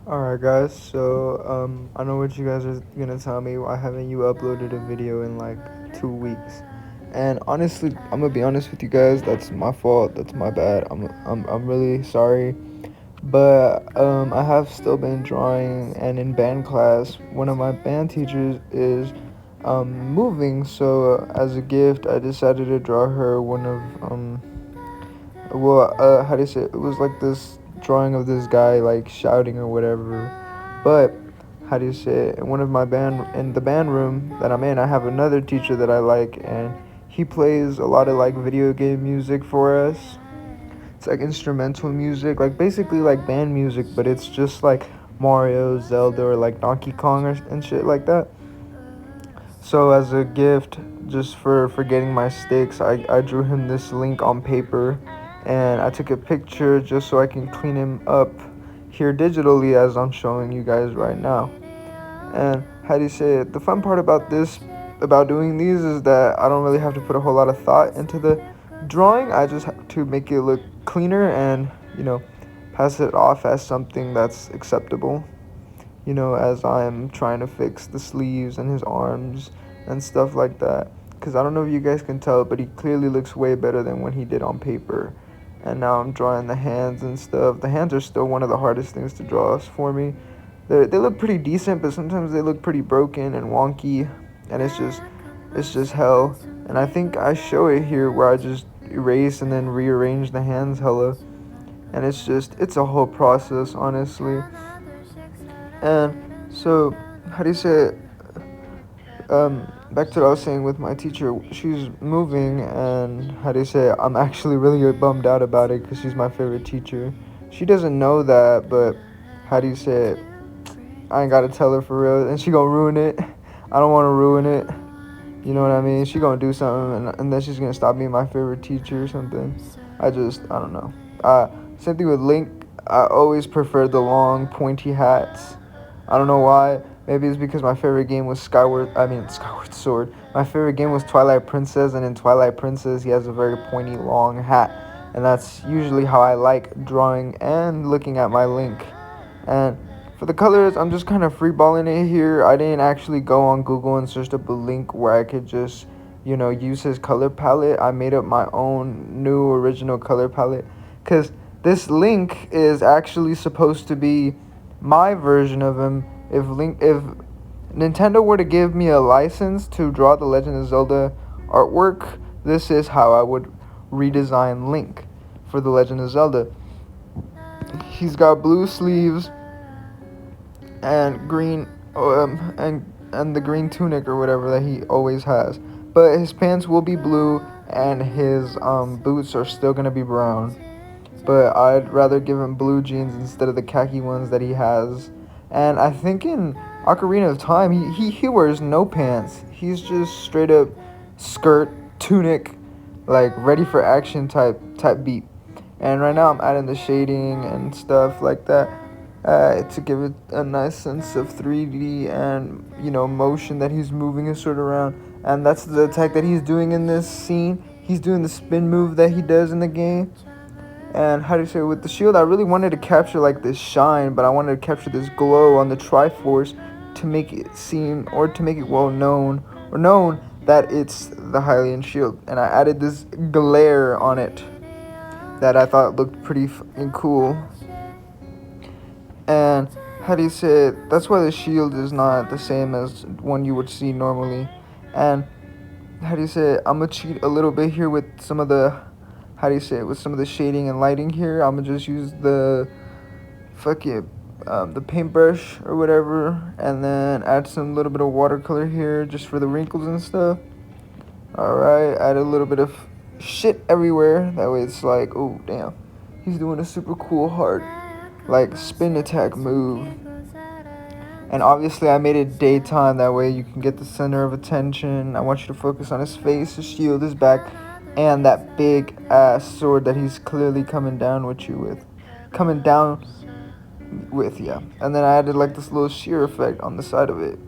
Alright guys, so I know what you guys are gonna tell me. Why haven't you uploaded a video in like 2 weeks? And honestly, I'm gonna be honest with you guys, that's my fault, that's my bad. I'm really sorry. But I have still been drawing, and in band class, one of my band teachers is moving, so as a gift I decided to draw her one of how do you say it? It was like this drawing of this guy like shouting or whatever. But how do you say it? In one of my band in the band room that I'm in, I have another teacher that I like, and he plays a lot of like video game music for us. It's like instrumental music, like basically like band music, but it's just like Mario, Zelda, or like Donkey Kong and shit like that. So as a gift, just for getting my sticks, I drew him this link on paper, and I took a picture just so I can clean him up here digitally as I'm showing you guys right now. And how do you say it? The fun part about doing these, is that I don't really have to put a whole lot of thought into the drawing. I just have to make it look cleaner and, pass it off as something that's acceptable, as I'm trying to fix the sleeves and his arms and stuff like that. Because I don't know if you guys can tell, but he clearly looks way better than when he did on paper. And now I'm drawing the hands and stuff. The hands are still one of the hardest things to draw for me. They look pretty decent, but sometimes they look pretty broken and wonky, and it's just hell. And I think I show it here where I just erase and then rearrange the hands hella, and it's a whole process, honestly. And so, how do you say it? Back to what I was saying with my teacher. She's moving, and how do you say it? I'm actually really bummed out about it because she's my favorite teacher. She doesn't know that, but how do you say it? I ain't gotta tell her for real, and she gonna ruin it. I don't want to ruin it. You know what I mean? She gonna do something, and then she's gonna stop being my favorite teacher or something. I don't know. Same thing with Link. I always preferred the long, pointy hats. I don't know why. Maybe it's because my favorite game was Skyward Sword. My favorite game was Twilight Princess, and in Twilight Princess, he has a very pointy, long hat. And that's usually how I like drawing and looking at my Link. And for the colors, I'm just kind of freeballing it here. I didn't actually go on Google and search up a link where I could just, use his color palette. I made up my own new original color palette. Because this Link is actually supposed to be my version of him. If Nintendo were to give me a license to draw the Legend of Zelda artwork, this is how I would redesign Link for the Legend of Zelda. He's got blue sleeves and green and the green tunic or whatever that he always has, but his pants will be blue, and his boots are still gonna be brown, but I'd rather give him blue jeans instead of the khaki ones that he has. And I think in Ocarina of Time, he wears no pants. He's just straight up skirt, tunic, like ready for action type beat. And right now I'm adding the shading and stuff like that, to give it a nice sense of 3D and, motion that he's moving his sword around. And that's the attack that he's doing in this scene. He's doing the spin move that he does in the game. And how do you say, with the shield, I really wanted to capture like this shine, but I wanted to capture this glow on the Triforce to make it seem, or to make it well known, or known that it's the Hylian shield. And I added this glare on it that I thought looked pretty fucking cool. And how do you say it? That's why the shield is not the same as one you would see normally. And how do you say it? I'm gonna cheat a little bit here with some of the, with some of the shading and lighting here. I'm gonna just use the the paintbrush or whatever, and then add some little bit of watercolor here just for the wrinkles and stuff. Alright, add a little bit of shit everywhere. That way it's like, oh damn, he's doing a super cool hard like spin attack move. And obviously I made it daytime, that way you can get the center of attention. I want you to focus on his face, his shield, his back, and that big ass sword that he's clearly coming down with, yeah. And then I added like this little sheer effect on the side of it.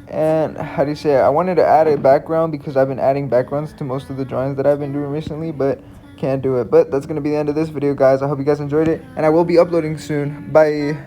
And how do you say it? I wanted to add a background because I've been adding backgrounds to most of the drawings that I've been doing recently, but can't do it. But that's going to be the end of this video, guys. I hope you guys enjoyed it, and I will be uploading soon. Bye.